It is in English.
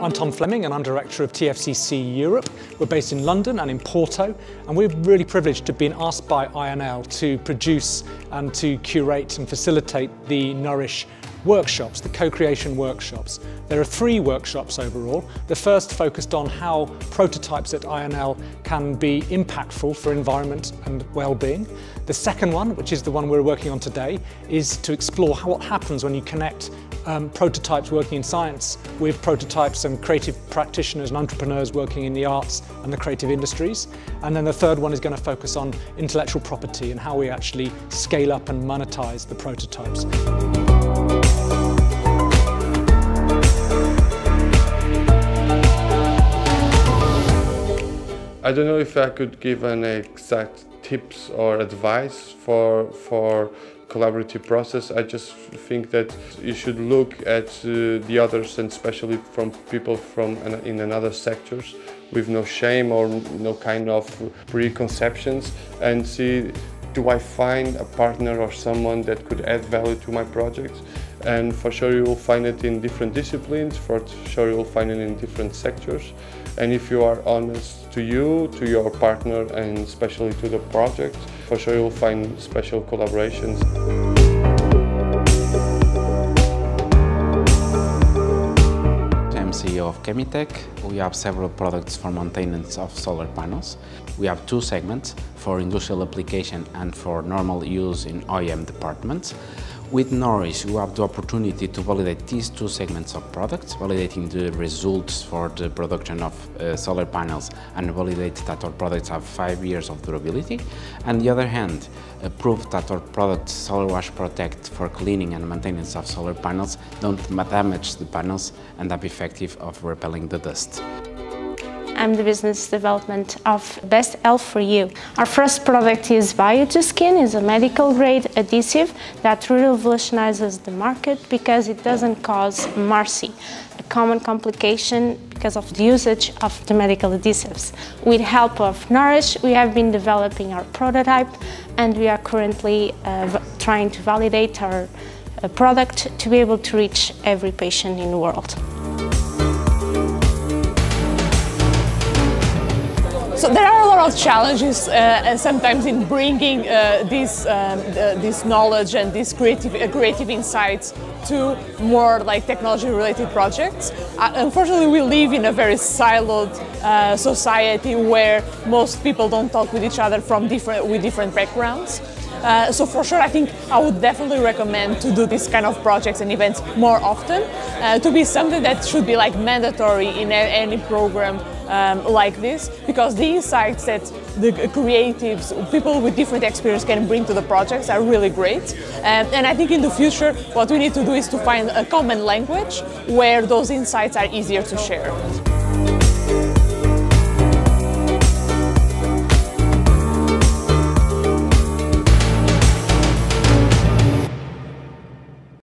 I'm Tom Fleming and I'm Director of TFCC Europe. We're based in London and in Porto, and we're really privileged to have been asked by INL to produce and to curate and facilitate the Nourish workshops, the co-creation workshops. There are 3 workshops overall. The first focused on how prototypes at INL can be impactful for environment and well-being. The second one, which is the one we're working on today, is to explore what happens when you connect prototypes working in science with prototypes and creative practitioners and entrepreneurs working in the arts and the creative industries. And then the third one is going to focus on intellectual property and how we actually scale up and monetize the prototypes. I don't know if I could give an exact tips or advice for collaborative process. I just think that you should look at the others, and especially from people in another sectors, with no shame or no kind of preconceptions, and see, do I find a partner or someone that could add value to my project? And for sure you will find it in different disciplines, for sure you will find it in different sectors. And if you are honest to you, to your partner, and especially to the project, for sure you will find special collaborations. I'm CEO of Chemitech. We have several products for maintenance of solar panels. We have 2 segments, for industrial application and for normal use in OEM departments. With Nourish, we have the opportunity to validate these 2 segments of products, validating the results for the production of solar panels and validate that our products have 5 years of durability. On the other hand, prove that our products Solar Wash Protect for cleaning and maintenance of solar panels don't damage the panels and are effective of repelling the dust. I'm the business development of Best Health for You. Our first product is Bio2Skin. It's a medical grade adhesive that revolutionizes the market because it doesn't cause MRSA, a common complication because of the usage of the medical adhesives. With help of Nourish, we have been developing our prototype, and we are currently trying to validate our product to be able to reach every patient in the world. So there are a lot of challenges sometimes in bringing this knowledge and these creative insights to more like technology-related projects. Unfortunately, we live in a very siloed society where most people don't talk with each other with different backgrounds. So for sure, I think I would definitely recommend to do this kind of projects and events more often, to be something that should be like mandatory in any program like this, because the insights that the creatives, people with different experience can bring to the projects are really great. And I think in the future, what we need to do is to find a common language where those insights are easier to share.